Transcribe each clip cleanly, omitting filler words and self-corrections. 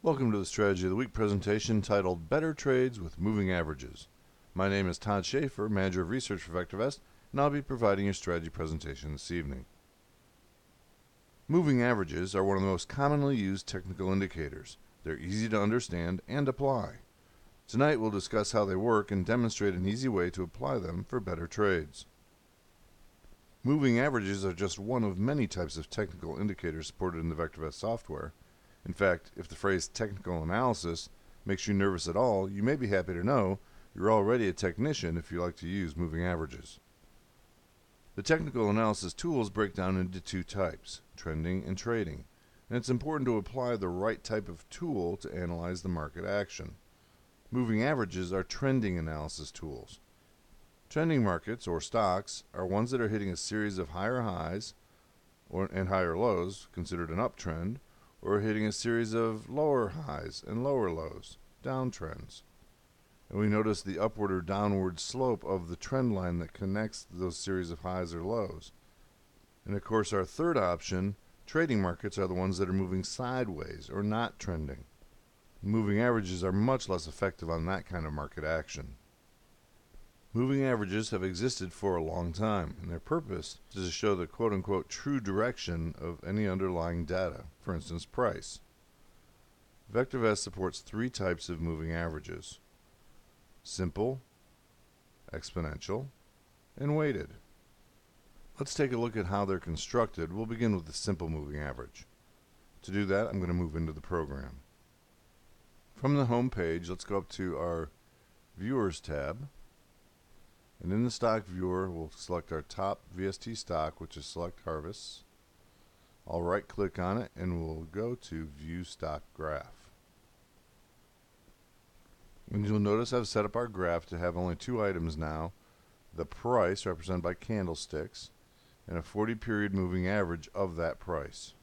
Welcome to the Strategy of the Week presentation titled Better Trades with Moving Averages. My name is Todd Shaffer, Manager of Research for VectorVest, and I'll be providing your strategy presentation this evening. Moving averages are one of the most commonly used technical indicators. They're easy to understand and apply. Tonight we'll discuss how they work and demonstrate an easy way to apply them for better trades. Moving averages are just one of many types of technical indicators supported in the VectorVest software. In fact, if the phrase technical analysis makes you nervous at all, you may be happy to know you're already a technician if you like to use moving averages. The technical analysis tools break down into two types, trending and trading, and it's important to apply the right type of tool to analyze the market action. Moving averages are trending analysis tools. Trending markets, or stocks, are ones that are hitting a series of higher highs and higher lows, considered an uptrend, or hitting a series of lower highs and lower lows, downtrends. And we notice the upward or downward slope of the trend line that connects those series of highs or lows. And of course, our third option, trading markets, are the ones that are moving sideways or not trending. Moving averages are much less effective on that kind of market action. Moving averages have existed for a long time, and their purpose is to show the quote-unquote true direction of any underlying data, for instance, price. VectorVest supports three types of moving averages: simple, exponential, and weighted. Let's take a look at how they're constructed. We'll begin with the simple moving average. To do that, I'm going to move into the program. From the home page, let's go up to our Viewers tab. And in the stock viewer, we'll select our top VST stock, which is Select Harvests. I'll right click on it and we'll go to View Stock Graph. And you'll notice I've set up our graph to have only two items now: the price, represented by candlesticks, and a 40-period moving average of that price.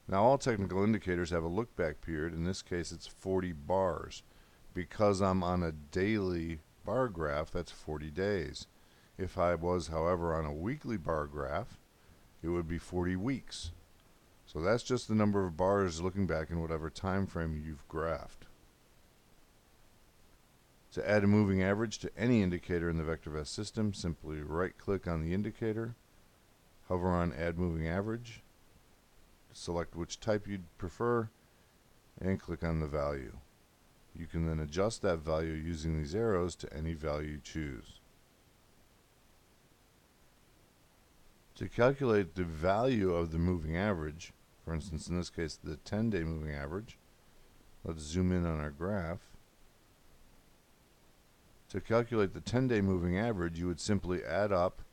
Now, all technical indicators have a look-back period. In this case, it's 40 bars. Because I'm on a daily bar graph, that's 40 days. If I was, however, on a weekly bar graph, it would be 40 weeks. So that's just the number of bars looking back in whatever time frame you've graphed. To add a moving average to any indicator in the VectorVest system, simply right-click on the indicator, hover on Add Moving Average, select which type you'd prefer, and click on the value. You can then adjust that value using these arrows to any value you choose. To calculate the value of the moving average, for instance in this case the 10-day moving average, let's zoom in on our graph. To calculate the 10-day moving average, you would simply add up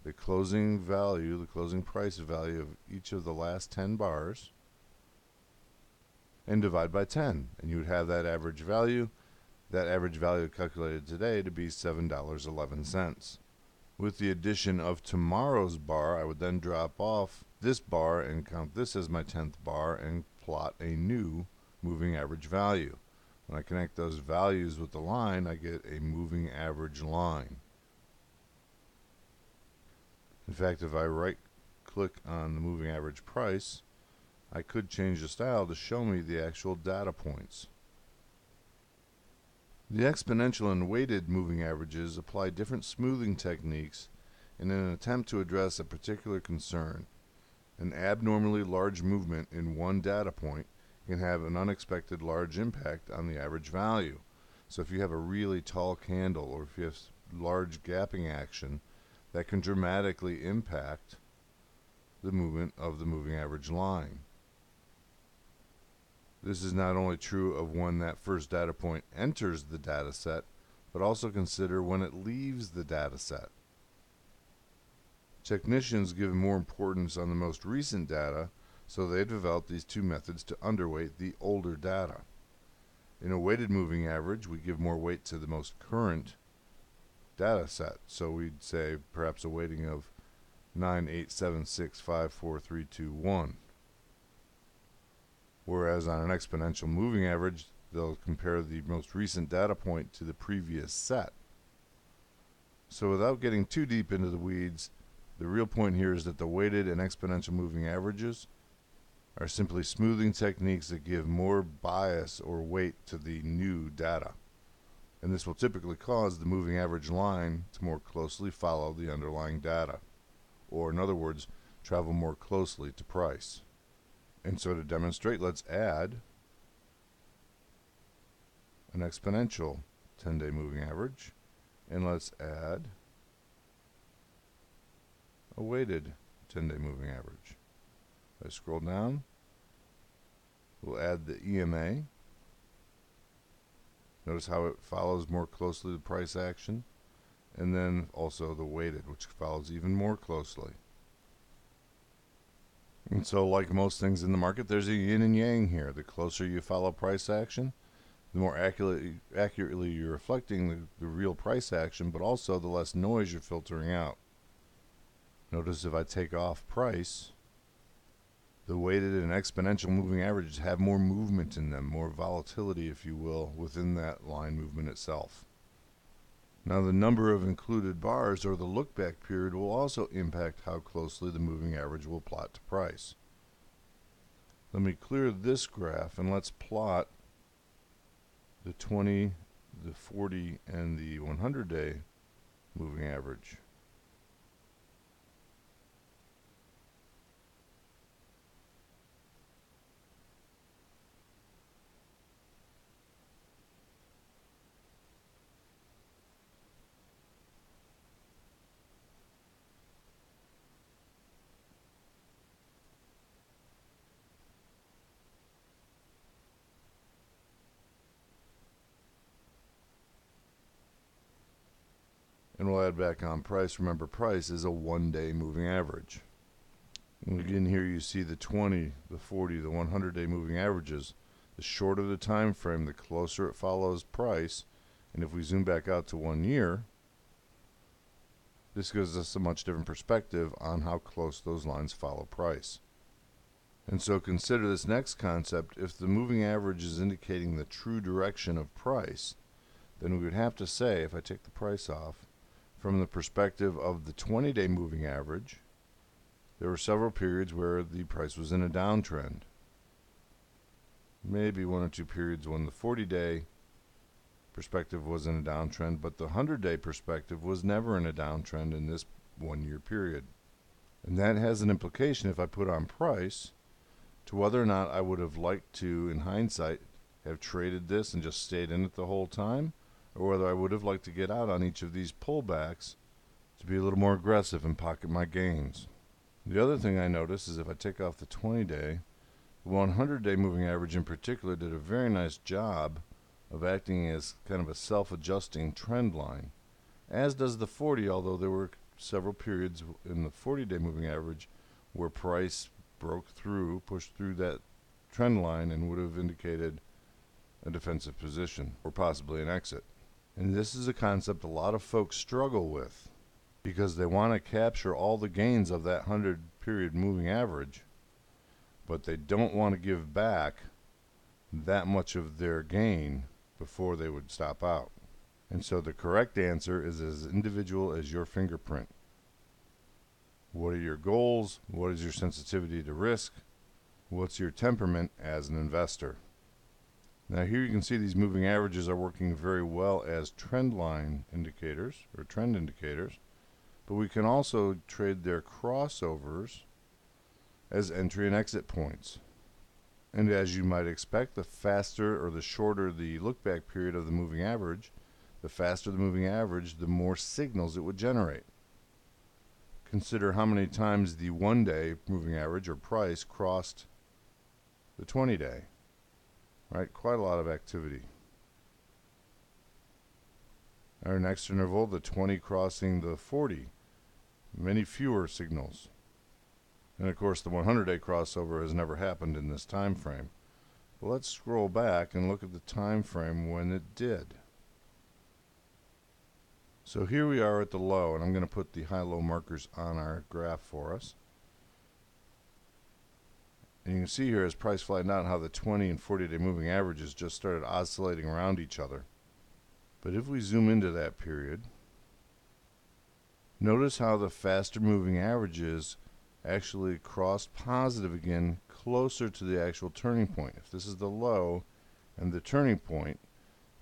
the closing value, the closing price value of each of the last 10 bars, and divide by 10, and you would have that average value calculated today to be $7.11. With the addition of tomorrow's bar, I would then drop off this bar and count this as my 10th bar and plot a new moving average value. When I connect those values with the line, I get a moving average line. In fact, if I right click on the moving average price, I could change the style to show me the actual data points. The exponential and weighted moving averages apply different smoothing techniques in an attempt to address a particular concern. An abnormally large movement in one data point can have an unexpected large impact on the average value. So if you have a really tall candle, or if you have large gapping action, that can dramatically impact the movement of the moving average line. This is not only true of when that first data point enters the data set, but also consider when it leaves the data set. Technicians give more importance on the most recent data, so they've developed these two methods to underweight the older data. In a weighted moving average, we give more weight to the most current data set, so we'd say perhaps a weighting of 9, 8, 7, 6, 5, 4, 3, 2, 1. Whereas on an exponential moving average, they'll compare the most recent data point to the previous set. So without getting too deep into the weeds, the real point here is that the weighted and exponential moving averages are simply smoothing techniques that give more bias or weight to the new data. And this will typically cause the moving average line to more closely follow the underlying data, or in other words, travel more closely to price. And so to demonstrate, let's add an exponential 10-day moving average, and let's add a weighted 10-day moving average. If I scroll down, we'll add the EMA. Notice how it follows more closely the price action, and then also the weighted, which follows even more closely. And so, like most things in the market, there's a yin and yang here. The closer you follow price action, the more accurately you're reflecting the real price action, but also the less noise you're filtering out. Notice if I take off price, the weighted and exponential moving averages have more movement in them, more volatility, if you will, within that line movement itself. Now the number of included bars, or the look-back period, will also impact how closely the moving average will plot to price. Let me clear this graph and let's plot the 20, the 40, and the 100-day moving average. And we'll add back on price. Remember, price is a one-day moving average. And again, here you see the 20, the 40, the 100-day moving averages. The shorter the time frame, the closer it follows price. And if we zoom back out to 1 year, this gives us a much different perspective on how close those lines follow price. And so consider this next concept. If the moving average is indicating the true direction of price, then we would have to say, if I take the price off, from the perspective of the 20-day moving average, there were several periods where the price was in a downtrend. Maybe one or two periods when the 40-day perspective was in a downtrend, but the 100-day perspective was never in a downtrend in this 1 year period. And that has an implication, if I put on price, to whether or not I would have liked to, in hindsight, have traded this and just stayed in it the whole time, or whether I would have liked to get out on each of these pullbacks to be a little more aggressive and pocket my gains. The other thing I notice is if I take off the 20-day, the 100-day moving average in particular did a very nice job of acting as kind of a self-adjusting trend line, as does the 40, although there were several periods in the 40-day moving average where price broke through, pushed through that trend line and would have indicated a defensive position or possibly an exit. And this is a concept a lot of folks struggle with because they want to capture all the gains of that 100-period moving average, but they don't want to give back that much of their gain before they would stop out. And so the correct answer is as individual as your fingerprint. What are your goals? What is your sensitivity to risk? What's your temperament as an investor? Now here you can see these moving averages are working very well as trend line indicators or trend indicators, but we can also trade their crossovers as entry and exit points. And as you might expect, the faster or the shorter the look back period of the moving average, the faster the moving average, the more signals it would generate. Consider how many times the 1-day moving average or price crossed the 20-day. Right, quite a lot of activity. Our next interval, the 20 crossing the 40, many fewer signals. And of course the 100-day crossover has never happened in this time frame. But let's scroll back and look at the time frame when it did. So here we are at the low, and I'm going to put the high-low markers on our graph for us. And you can see here as price flattened out how the 20 and 40-day moving averages just started oscillating around each other. But if we zoom into that period, notice how the faster moving averages actually crossed positive again closer to the actual turning point. If this is the low and the turning point,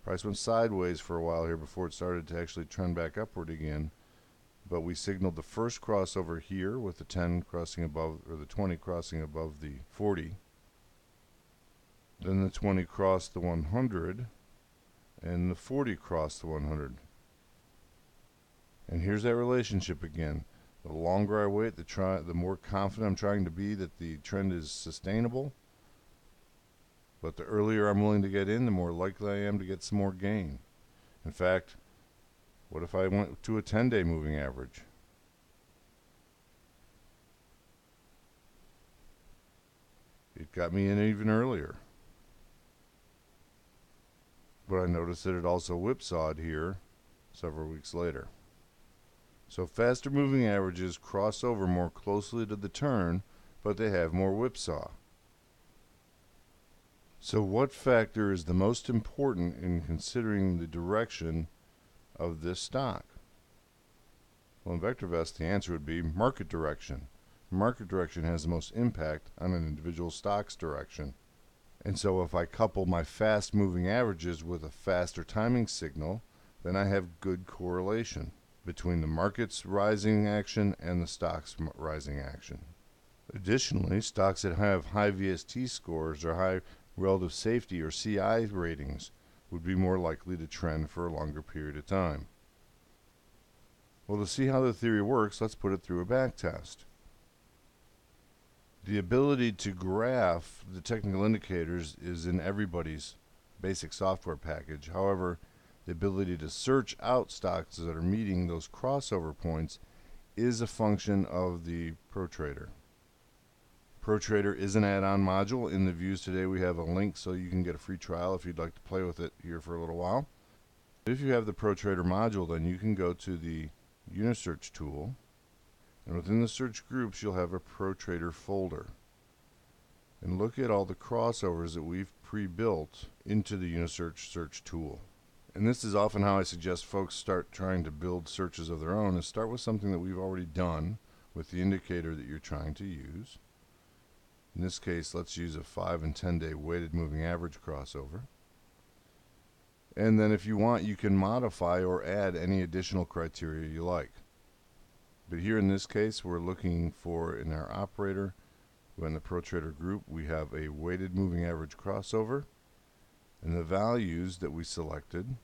price went sideways for a while here before it started to actually trend back upward again. But we signaled the first crossover here with the 10 crossing above, or the 20 crossing above the 40. Then the 20 crossed the 100, and the 40 crossed the 100. And here's that relationship again. The longer I wait, the more confident I'm trying to be that the trend is sustainable. But the earlier I'm willing to get in, the more likely I am to get some more gain. In fact, what if I went to a 10-day moving average? It got me in even earlier. But I noticed that it also whipsawed here several weeks later. So faster moving averages cross over more closely to the turn, but they have more whipsaw. So what factor is the most important in considering the direction of this stock? Well, in VectorVest, the answer would be market direction. Market direction has the most impact on an individual stock's direction. And so if I couple my fast moving averages with a faster timing signal, then I have good correlation between the market's rising action and the stock's rising action. Additionally, stocks that have high VST scores or high relative safety or CI ratings would be more likely to trend for a longer period of time. Well, to see how the theory works, let's put it through a backtest. The ability to graph the technical indicators is in everybody's basic software package. However, the ability to search out stocks that are meeting those crossover points is a function of the ProTrader. ProTrader is an add-on module. In the views today, we have a link so you can get a free trial if you'd like to play with it here for a little while. If you have the ProTrader module, then you can go to the Unisearch tool, and within the search groups, you'll have a ProTrader folder. And look at all the crossovers that we've pre-built into the Unisearch search tool. And this is often how I suggest folks start trying to build searches of their own, is start with something that we've already done with the indicator that you're trying to use. In this case, let's use a 5 and 10-day weighted moving average crossover. And then if you want, you can modify or add any additional criteria you like. But here in this case, we're looking for, in our operator, in the ProTrader group, we have a weighted moving average crossover. And the values that we selected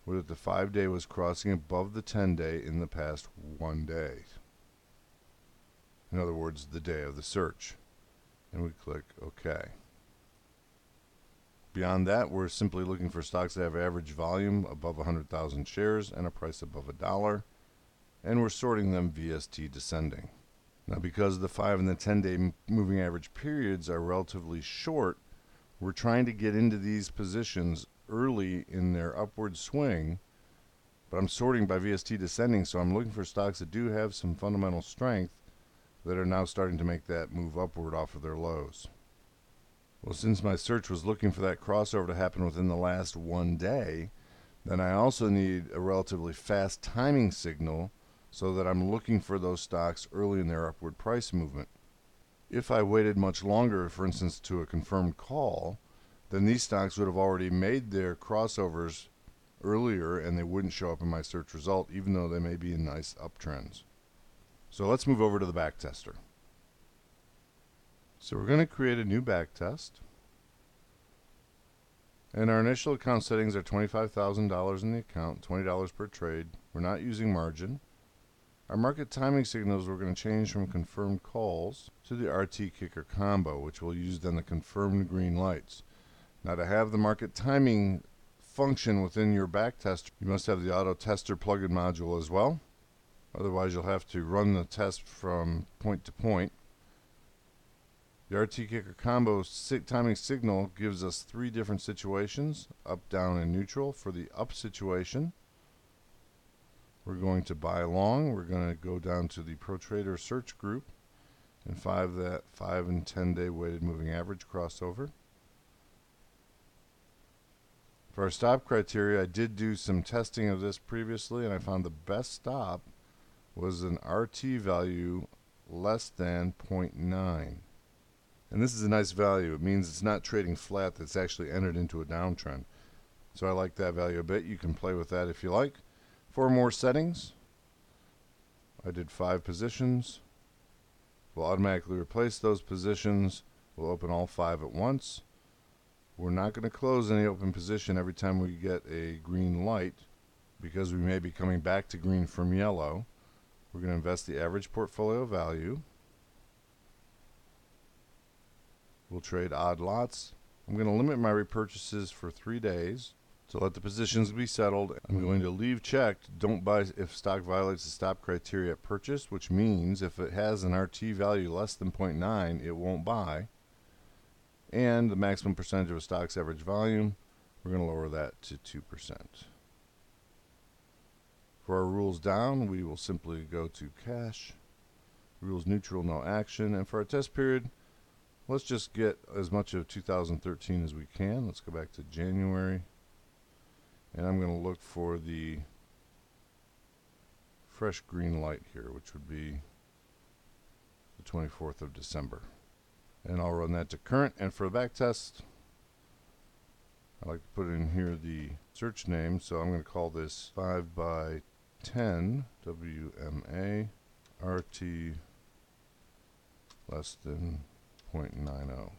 were that the 5-day was crossing above the 10-day in the past 1 day. In other words, the day of the search. And we click OK. Beyond that, we're simply looking for stocks that have average volume above 100,000 shares and a price above $1. And we're sorting them VST descending. Now, because the 5 and the 10-day moving average periods are relatively short, we're trying to get into these positions early in their upward swing, but I'm sorting by VST descending, so I'm looking for stocks that do have some fundamental strength that are now starting to make that move upward off of their lows. Well, since my search was looking for that crossover to happen within the last 1 day, then I also need a relatively fast timing signal so that I'm looking for those stocks early in their upward price movement. If I waited much longer, for instance, to a confirmed call, then these stocks would have already made their crossovers earlier and they wouldn't show up in my search result, even though they may be in nice uptrends. So let's move over to the backtester. So we're going to create a new backtest. And our initial account settings are $25,000 in the account, $20 per trade. We're not using margin. Our market timing signals we're going to change from confirmed calls to the RT kicker combo, which will use then the confirmed green lights. Now, to have the market timing function within your backtest, you must have the auto tester plugin module as well. Otherwise, you'll have to run the test from point to point. The RT kicker combo timing signal gives us 3 different situations, up, down, and neutral. For the up situation, we're going to buy long. We're going to go down to the ProTrader search group and find that 5 and 10-day weighted moving average crossover. For our stop criteria, I did do some testing of this previously, and I found the best stop was an RT value less than 0.9. And this is a nice value. It means it's not trading flat, that's actually entered into a downtrend. So I like that value a bit. You can play with that if you like. 4 more settings. I did 5 positions. We'll automatically replace those positions. We'll open all 5 at once. We're not going to close any open position every time we get a green light, because we may be coming back to green from yellow. We're going to invest the average portfolio value. We'll trade odd lots. I'm going to limit my repurchases for 3 days to let the positions be settled. I'm going to leave checked, don't buy if stock violates the stop criteria at purchase, which means if it has an RT value less than 0.9, it won't buy. And the maximum percentage of a stock's average volume, we're going to lower that to 2%. For our rules down, we will simply go to cash, rules neutral, no action, and for our test period, let's just get as much of 2013 as we can. Let's go back to January, and I'm going to look for the fresh green light here, which would be the 24th of December. And I'll run that to current. And for the backtest, I like to put in here the search name, so I'm going to call this 5x10 WMA RT less than 0.90.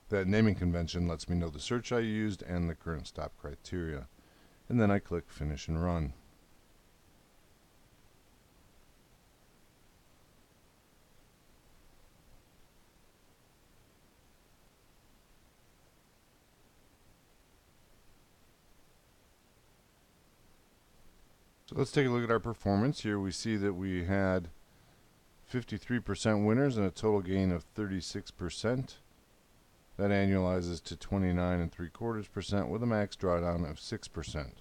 That naming convention lets me know the search I used and the current stop criteria. And then I click finish and run. So let's take a look at our performance. Here we see that we had 53% winners and a total gain of 36%. That annualizes to 29.75% with a max drawdown of 6%.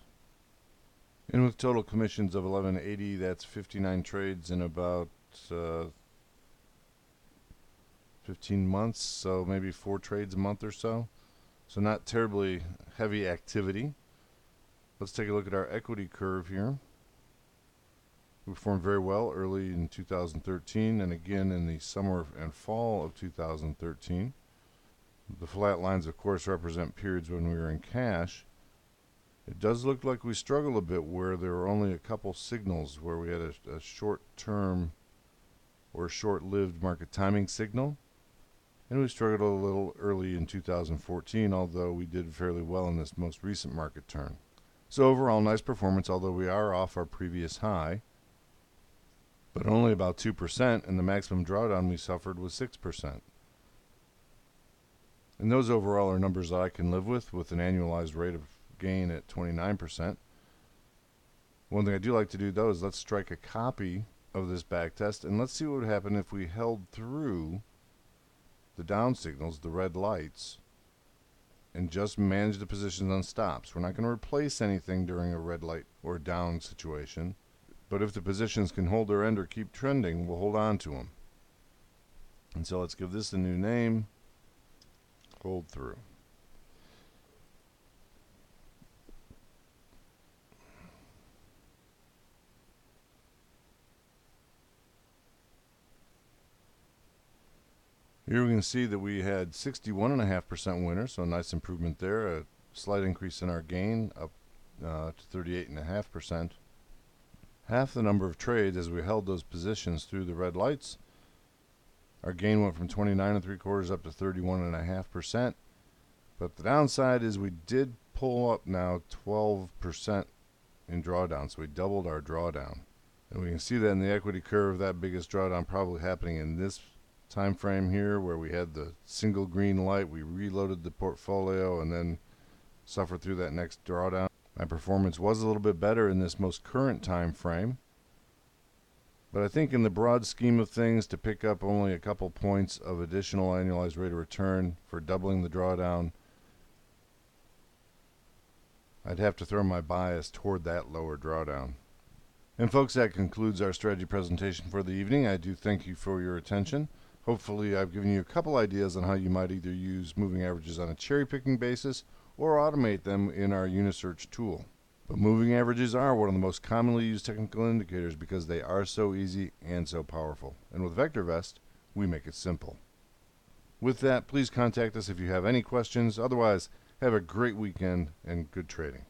And with total commissions of $11.80, that's 59 trades in about 15 months, so maybe 4 trades a month or so. So not terribly heavy activity. Let's take a look at our equity curve here. We performed very well early in 2013 and again in the summer and fall of 2013. The flat lines, of course, represent periods when we were in cash. It does look like we struggled a bit where there were only a couple signals where we had a short-term or short-lived market timing signal. And we struggled a little early in 2014, although we did fairly well in this most recent market turn. So overall, nice performance, although we are off our previous high, but only about 2%, and the maximum drawdown we suffered was 6%. And those overall are numbers that I can live with an annualized rate of gain at 29%. One thing I do like to do, though, is let's strike a copy of this backtest, and let's see what would happen if we held through the down signals, the red lights, and just manage the positions on stops. We're not going to replace anything during a red light or down situation, but if the positions can hold their end or keep trending, we'll hold on to them. And so let's give this a new name, hold through. Here we can see that we had 61.5% winners, so a nice improvement there. A slight increase in our gain, up to 38.5%. Half the number of trades as we held those positions through the red lights. Our gain went from 29.75 up to 31.5%. But the downside is we did pull up now 12% in drawdown, so we doubled our drawdown. And we can see that in the equity curve, that biggest drawdown probably happening in this time frame here where we had the single green light. We reloaded the portfolio and then suffered through that next drawdown. My performance was a little bit better in this most current time frame, but I think in the broad scheme of things, to pick up only a couple points of additional annualized rate of return for doubling the drawdown, I'd have to throw my bias toward that lower drawdown. And folks, that concludes our strategy presentation for the evening. I do thank you for your attention. Hopefully I've given you a couple ideas on how you might either use moving averages on a cherry picking basis or automate them in our Unisearch tool. But moving averages are one of the most commonly used technical indicators because they are so easy and so powerful. And with VectorVest, we make it simple. With that, please contact us if you have any questions. Otherwise, have a great weekend and good trading.